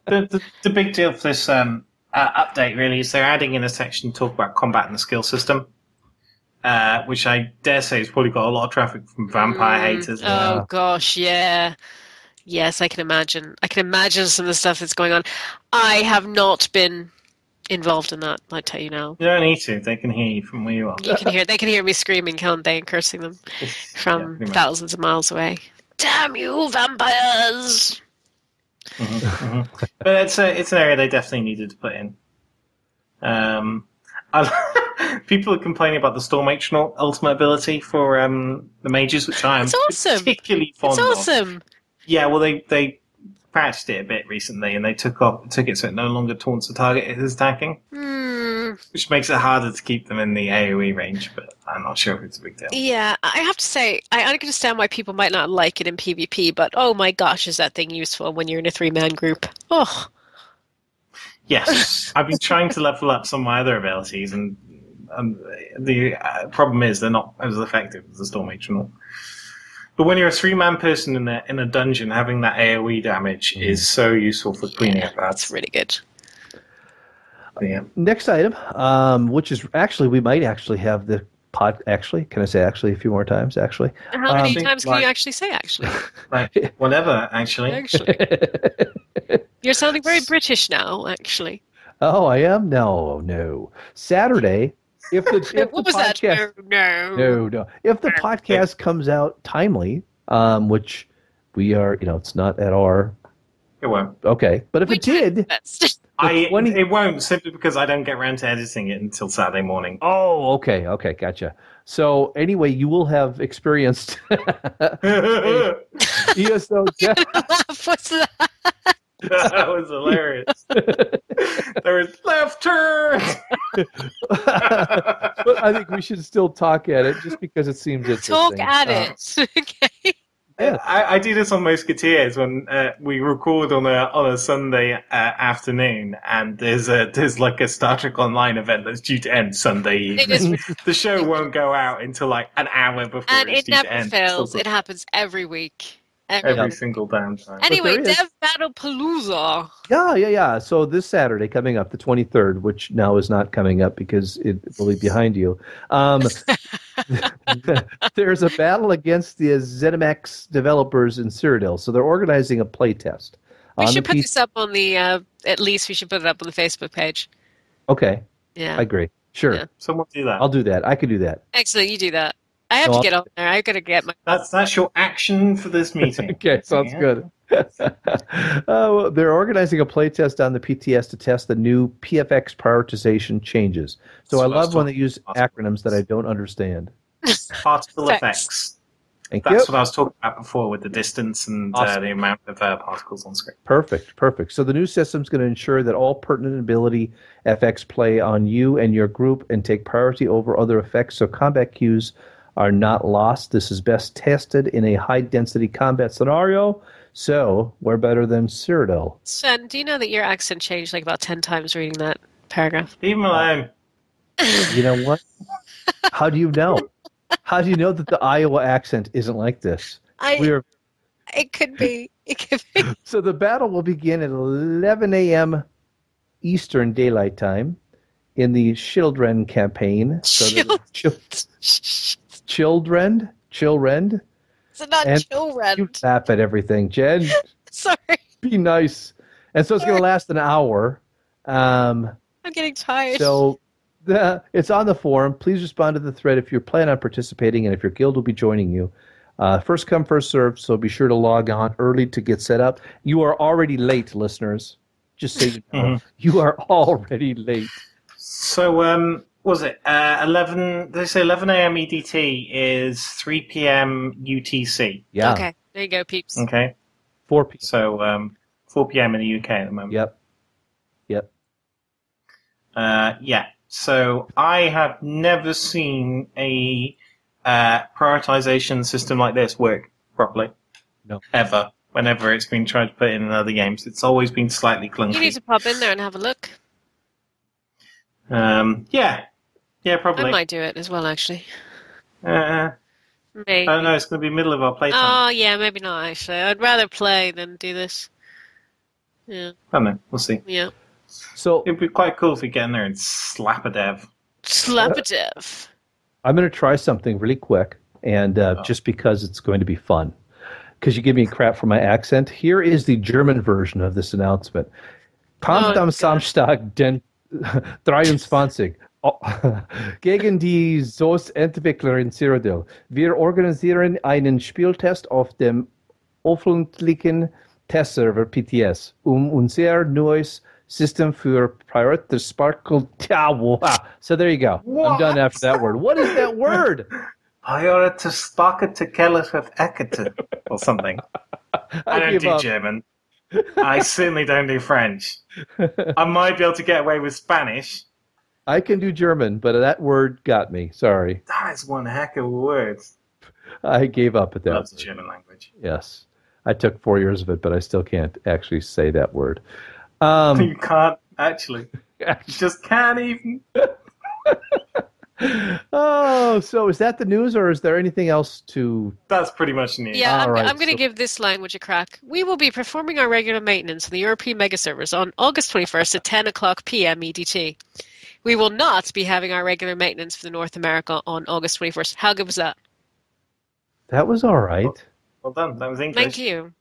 The big deal for this update really is they're adding in a section to talk about combat and the skill system, which I dare say has probably got a lot of traffic from vampire haters. Oh gosh, yeah. Yes, I can imagine. I can imagine some of the stuff that's going on. I have not been involved in that, I tell you now. You don't need to. They can hear you from where you are. They can hear me screaming, can't they, and cursing them from thousands of miles away. Damn you, vampires! But it's an area they definitely needed to put in. People are complaining about the Storm Matron ultimate ability for the mages, which I am particularly fond of. It's awesome. Yeah, well, they patched it a bit recently, and they took it so it no longer taunts the target it is attacking, which makes it harder to keep them in the AoE range. But I'm not sure if it's a big deal. Yeah, I have to say, I understand why people might not like it in PvP, but oh my gosh, is that thing useful when you're in a 3-man group? Oh. Yes, I've been trying to level up some of my other abilities, and the problem is they're not as effective as the Storm Matron. But when you're a 3-man person in a dungeon, having that AoE damage is so useful for cleaning up bats. That's really good. Yeah. Next item, which is actually, we might actually have the pod. Actually, can I say actually a few more times? Actually, How many times can you actually say actually? Like, whatever, actually. Actually. You're sounding very British now, actually. Oh, I am? No. Saturday. If the What was podcast, that? No. If the podcast comes out timely, which we are, it's not at our. It won't. Okay, but if it did, it won't, simply because I don't get around to editing it until Saturday morning. Oh, okay, gotcha. So anyway, you will have experienced ESO. What's that? That was hilarious. There was left turn. But I think we should still talk at it, just because it seems interesting. Talk at it. Okay. Yeah. I do this on Musketeers when we record on a Sunday afternoon, and there's like a Star Trek Online event that's due to end Sunday evening. The show won't go out until like an hour before And it's it due to never end. fails. It happens every week. Every single damn time. Anyway, there is- Dev Battlepalooza. Yeah. So this Saturday coming up, the 23rd, which now is not coming up because it will be behind you. There's a battle against the ZeniMax developers in Cyrodiil. So they're organizing a playtest. We should put this up on the, at least we should put it up on the Facebook page. Okay. Yeah. I agree. Sure. Yeah. Someone do that. I'll do that. I could do that. Excellent, you do that. I have to get on there. I've got to get my... That's your action for this meeting. Okay, sounds good. They're organizing a playtest on the PTS to test the new PFX prioritization changes. So I love when they use acronyms that I don't understand. Particle effects. That's what I was talking about before with the distance and the amount of particles on screen. Perfect. So the new system is going to ensure that all pertinent ability effects play on you and your group and take priority over other effects, so combat cues are not lost. This is best tested in a high-density combat scenario, so we're better than Cyrodiil. Sven, do you know that your accent changed like about 10 times reading that paragraph? Leave him alone. You know what? How do you know? How do you know that the Iowa accent isn't like this? It could be. So the battle will begin at 11 a.m. Eastern Daylight Time in the Children campaign. Children? It's not Children. You laugh at everything, Jen. Sorry. Be nice. And so it's going to last an hour. I'm getting tired. So it's on the forum. Please respond to the thread if you plan on participating and if your guild will be joining you. First come, first served, so be sure to log on early to get set up. You are already late, listeners. Just so you know, you are already late. So, was it 11? They say 11 a.m. EDT is 3 p.m. UTC. Yeah. Okay, there you go, peeps. Okay. 4 p.m. So, 4 p.m. in the UK at the moment. Yep. Yeah. So I have never seen a prioritization system like this work properly. No. Ever. Whenever it's been tried to put in other games, it's always been slightly clunky. You need to pop in there and have a look. Yeah, probably. I might do it as well, actually. Maybe. Maybe. I don't know. It's going to be middle of our playtime. Oh, yeah, maybe not, actually. I'd rather play than do this. Yeah. I don't know. We'll see. Yeah. So It'd be quite cool if we get in there and slap a dev. Slap a dev. I'm going to try something really quick, and just because it's going to be fun. Because you give me crap for my accent. Here is the German version of this announcement. Kommt am Samstag, den 23. Gegen die SOS-Entwickler in Cyrodiil. Wir organisieren einen Spieltest auf dem öffentlichen Testserver PTS, unser neues System für Priority Sparkle. So there you go. What? I'm done after that word. What is that word? Priority Sparkle to Kellis of Ekete or something. I don't do German. I certainly don't do French. I might be able to get away with Spanish. I can do German, but that word got me. Sorry. That is one heck of a word. I gave up at that. That's the German language. Yes. I took 4 years of it, but I still can't actually say that word. You can't, actually. You just can't even. Oh, so is that the news, or is there anything else to... That's pretty much news. Yeah, I'm Alright, going to give this language a crack. We will be performing our regular maintenance on the European mega servers on August 21st at 10 o'clock p.m. EDT. We will not be having our regular maintenance for the North America on August 21st. How good was that? That was all right. Well done. That was English. Thank you.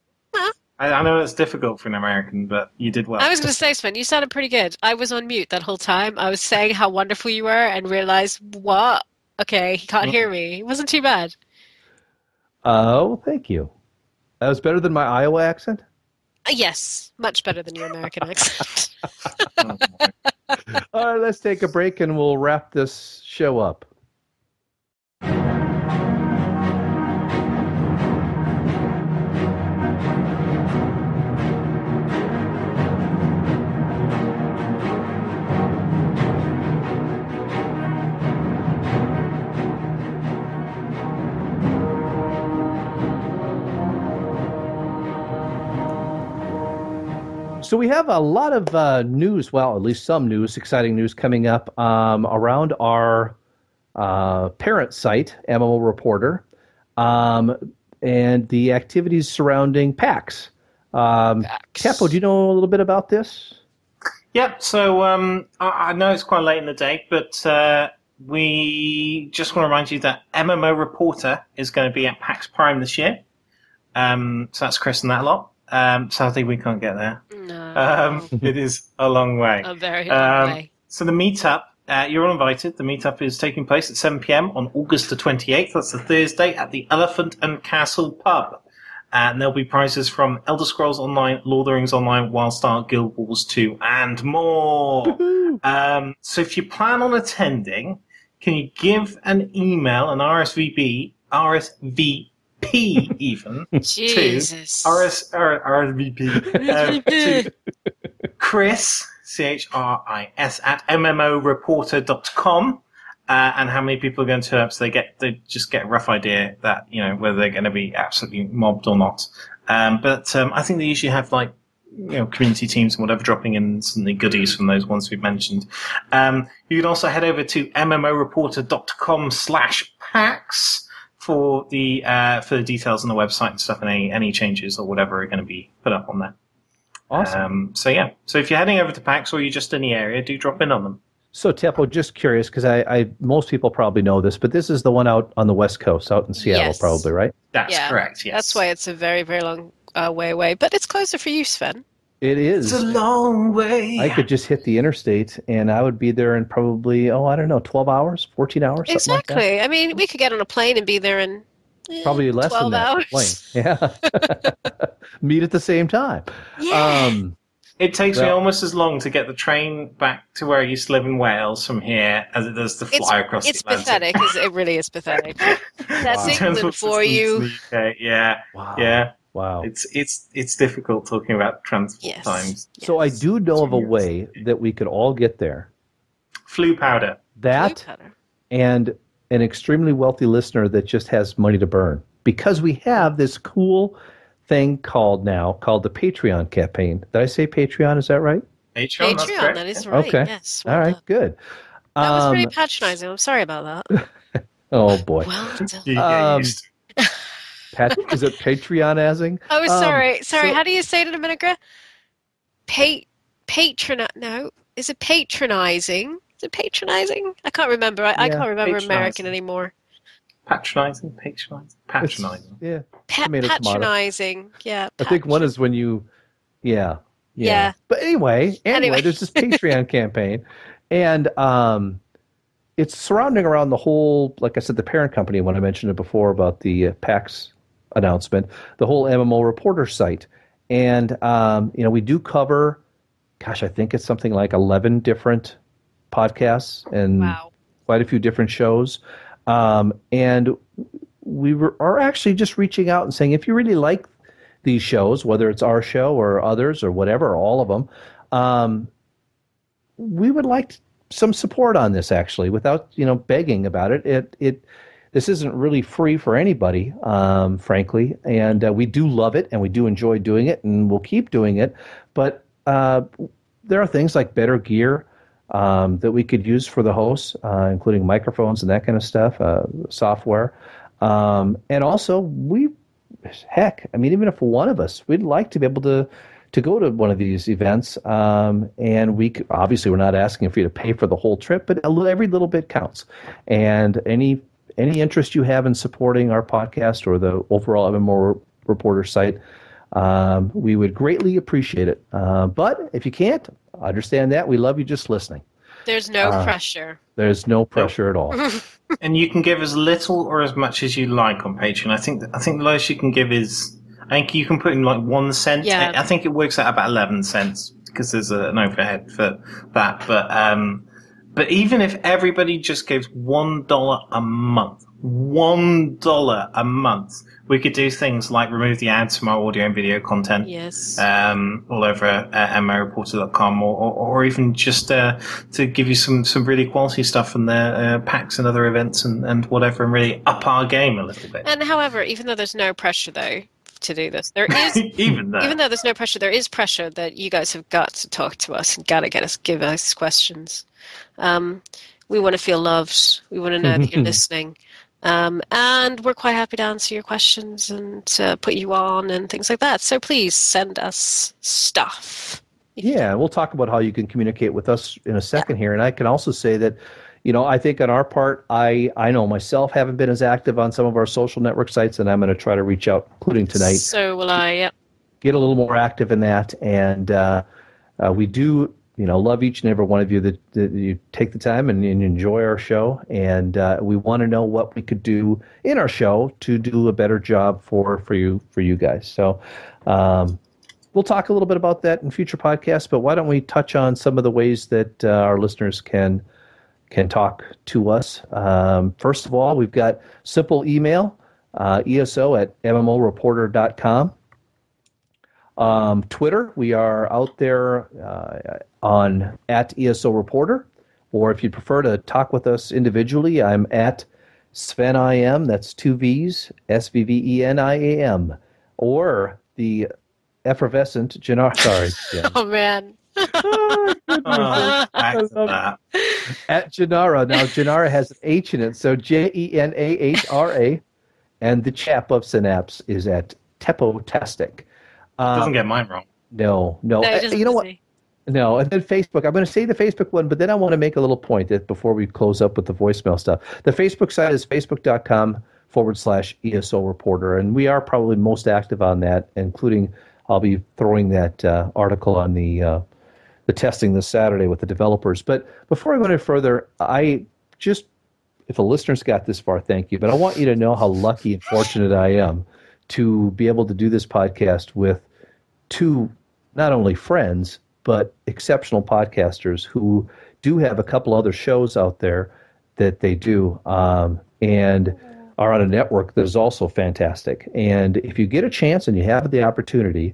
I know it's difficult for an American, but you did well. I was going to say, Sven, you sounded pretty good. I was on mute that whole time. I was saying how wonderful you were and realized, what? Okay, he can't hear me. It wasn't too bad. Oh, thank you. That was better than my Iowa accent? Yes, much better than your American accent. All right, let's take a break and we'll wrap this show up. So we have a lot of news, well, at least some news, exciting news coming up around our parent site, MMOReporter, and the activities surrounding PAX. Teppo, do you know a little bit about this? Yep, so I know it's quite late in the day, but we just want to remind you that MMOReporter is going to be at PAX Prime this year. So that's Chris and that lot. Sadly, we can't get there. No. It is a long way. A very long way. So the meetup, you're all invited. The meetup is taking place at 7 p.m. on August the 28th. That's the Thursday at the Elephant and Castle Pub. And there'll be prizes from Elder Scrolls Online, Lord of the Rings Online, Wildstar, Guild Wars 2, and more. So if you plan on attending, can you give an email, an RSVP even, Jesus. to RSVP to Chris, CHRIS, at MMOReporter.com. And how many people are going to turn up, so they just get a rough idea that, you know, whether they're going to be absolutely mobbed or not. But I think they usually have, like, you know, community teams and whatever dropping in some goodies from those ones we've mentioned. You can also head over to MMOReporter.com/PAX for the details on the website and stuff, and any changes or whatever are going to be put up on there. Awesome. So if you're heading over to PAX or you're just in the area, do drop in on them. So, Teppo, just curious, because I most people probably know this, but this is the one out on the West Coast, out in Seattle, Yes. probably, right? That's correct, yes. That's why it's a very, very long way away. But it's closer for you, Sven. It is. It's a long way. I could just hit the interstate, and I would be there in probably, 12 hours, 14 hours, something like that. Exactly. I mean, we could get on a plane and be there in Probably less 12 than that. hours. Plane. Yeah. Meet at the same time. Yeah. It takes me almost as long to get the train back to where I used to live in Wales from here as it does to fly across the Atlantic. It's pathetic. It really is pathetic. That's England for you. Yeah, Wow. yeah. Wow. It's difficult talking about transport times. So I do know of a way that we could all get there. Flu powder. And an extremely wealthy listener that just has money to burn. Because we have this cool thing called the Patreon campaign. Did I say Patreon? Is that right? Patreon, that is right. Okay. Yes. All right, good. That was pretty patronizing. I'm sorry about that. Oh, boy. Well done. Is it Patreonizing? Oh, sorry. How do you say it in America? No. Is it patronizing? Is it patronizing? I can't remember. I can't remember American anymore. Patronizing. Yeah. Patronizing. Yeah. I think one is when you, yeah. But anyway, there's this Patreon campaign, and it's surrounding around the whole, like I said, the parent company, when I mentioned it before about the PAX announcement, the whole MMOReporter site. And, we do cover, I think it's something like 11 different podcasts and quite a few different shows. And we are actually just reaching out and saying, if you really like these shows, whether it's our show or others or whatever, or all of them, we would like some support on this, actually, without begging about it. This isn't really free for anybody, frankly, and we do love it and we do enjoy doing it, and we'll keep doing it. But there are things like better gear that we could use for the hosts, including microphones and that kind of stuff, software, and also even if one of us, we'd like to be able to go to one of these events, and obviously we're not asking for you to pay for the whole trip, but every little bit counts. And any interest you have in supporting our podcast or the overall MMOReporter site, we would greatly appreciate it. But if you can't, I understand that. We love you just listening. There's no pressure. There's no pressure at all. And you can give as little or as much as you like on Patreon. I think the lowest you can give is, I think you can put in like 1 cent. Yeah. I think it works out about 11 cents because there's an overhead for that. But even if everybody just gives $1 a month, $1 a month, we could do things like remove the ads from our audio and video content. Yes. All over MMOReporter.com, or even just to give you some really quality stuff from the PAX and other events and whatever, and really up our game a little bit. And however, even though there's no pressure though to do this, there is even though there's no pressure, there is pressure that you guys have got to talk to us and got to give us questions. We want to feel loved. We want to know that you're listening. And we're quite happy to answer your questions and put you on and things like that. So please send us stuff. Yeah, we'll talk about how you can communicate with us in a second here. And I can also say that, I think on our part, I know myself haven't been as active on some of our social network sites, and I'm going to try to reach out, including tonight. So will I, yeah. Get a little more active in that. And we do love each and every one of you that you take the time and enjoy our show. And we want to know what we could do in our show to do a better job for you guys. So we'll talk a little bit about that in future podcasts, but why don't we touch on some of the ways that our listeners can talk to us. First of all, we've got simple email, eso@mmorreporter.com. Twitter, we are out there on @ESO Reporter, or if you prefer to talk with us individually, I'm at SvenIam, that's 2 V's, SVVENIAM, or the effervescent Janara. Sorry. Yeah. Oh, man. At Janara. Now, Janara has an H in it, so JENAHRA, and the chap of Synapse is at Teppo-tastic. Doesn't get mine wrong. No. You know what? No, and then Facebook. I'm going to say the Facebook one, but then I want to make a little point that before we close up with the voicemail stuff. The Facebook site is facebook.com/ESO Reporter, and we are probably most active on that, including I'll be throwing that article on the testing this Saturday with the developers. But before I go any further, if a listener's got this far, thank you. But I want you to know how lucky and fortunate I am to be able to do this podcast with two, not only friends, but exceptional podcasters who do have a couple other shows out there that they do, and are on a network that is also fantastic. And if you get a chance and you have the opportunity,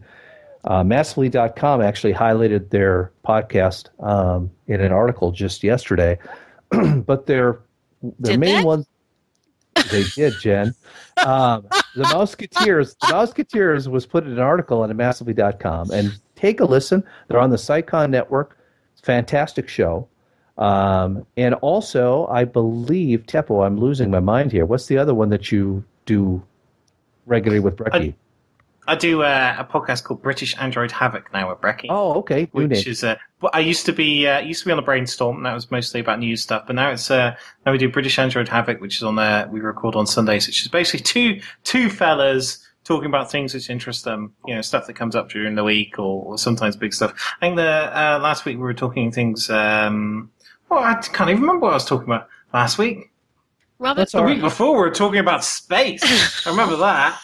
Massively.com actually highlighted their podcast in an article just yesterday. But their main one, they did, Jen. The Mouseketeers was put in an article on Massively.com, and take a listen. They're on the Sycon network. It's a fantastic show. And also, I believe, Teppo, I'm losing my mind here. What's the other one that you do regularly with Brecky? I do a podcast called British Android Havoc now with Brecky. Oh, okay. Which is I used to be on the Brainstorm, and that was mostly about news stuff. But now it's now we do British Android Havoc, which is on we record on Sundays, which is basically two fellas talking about things which interest them, stuff that comes up during the week, or sometimes big stuff. I think the last week we were talking things. I can't even remember what I was talking about last week. Robert, the week before we were talking about space. I remember that.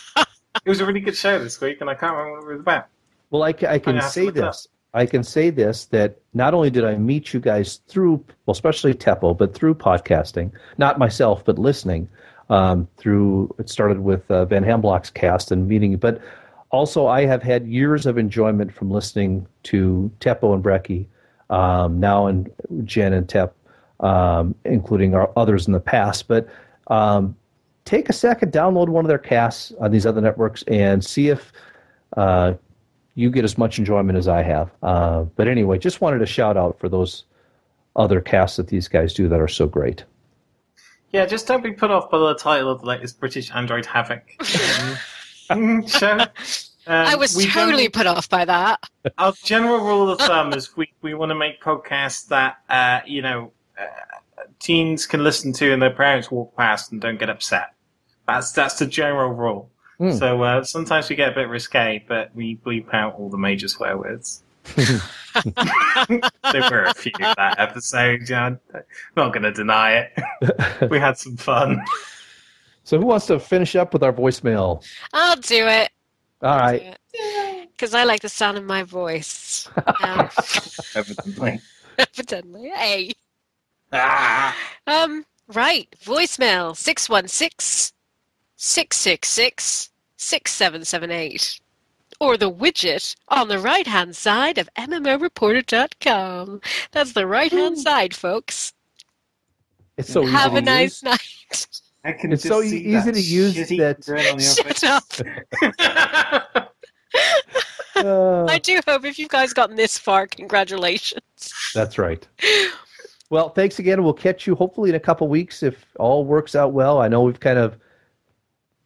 It was a really good show this week, and I can't remember what it was about. Well, I can say this. I can say this, that not only did I meet you guys through, well, especially Teppo, but through podcasting, not myself, but listening it started with Van Hamblock's cast and meeting you, but also I have had years of enjoyment from listening to Teppo and Brecky, now and Jen and Tep, including our others in the past, but take a second, download one of their casts on these other networks, and see if you get as much enjoyment as I have. But anyway, just wanted to shout out for those other casts that these guys do that are so great. Yeah, just don't be put off by the title of the latest British Android Havoc show. I was totally put off by that. Our general rule of thumb is we want to make podcasts that, teens can listen to and their parents walk past and don't get upset. That's the general rule. So sometimes we get a bit risque, but we bleep out all the major swear words. There were a few that episode. I'm not going to deny it. We had some fun. So who wants to finish up with our voicemail? I'll do it. All right. Because I like the sound of my voice. Evidently. Evidently. Hey. Ah. Right. Voicemail 616-666-6778. Or the widget on the right-hand side of MMOReporter.com. That's the right-hand side, folks. It's so easy Have to a nice use. night. It's so easy to use that. Shut up. I do hope if you guys gotten this far, congratulations. That's right. Well, thanks again. We'll catch you hopefully in a couple weeks if all works out well. I know we've kind of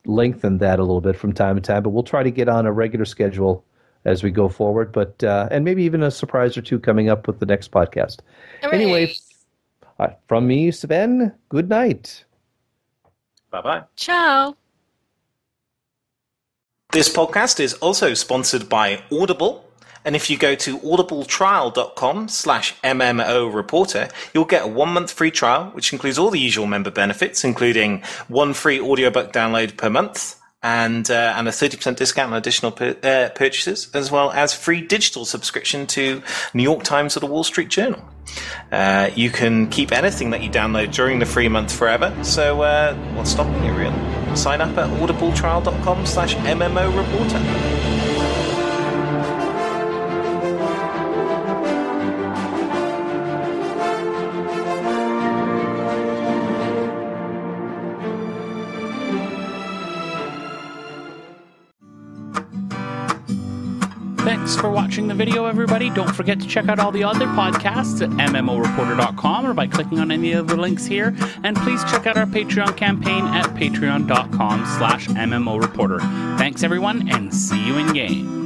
lengthened that a little bit from time to time, but we'll try to get on a regular schedule as we go forward. But and maybe even a surprise or two coming up with the next podcast. Hooray. Anyway, from me, Svven, good night. Bye-bye. Ciao. This podcast is also sponsored by Audible. And if you go to audibletrial.com/MMOReporter, you'll get a 1-month free trial, which includes all the usual member benefits, including 1 free audiobook download per month and a 30% discount on additional purchases, as well as free digital subscription to New York Times or the Wall Street Journal. You can keep anything that you download during the free month forever. So what's stopping you, really? Sign up at audibletrial.com/MMOReporter. Thanks for watching the video, everybody. Don't forget to check out all the other podcasts at MMOReporter.com or by clicking on any of the links here. And please check out our Patreon campaign at patreon.com/MMOReporter. Thanks, everyone, and see you in game.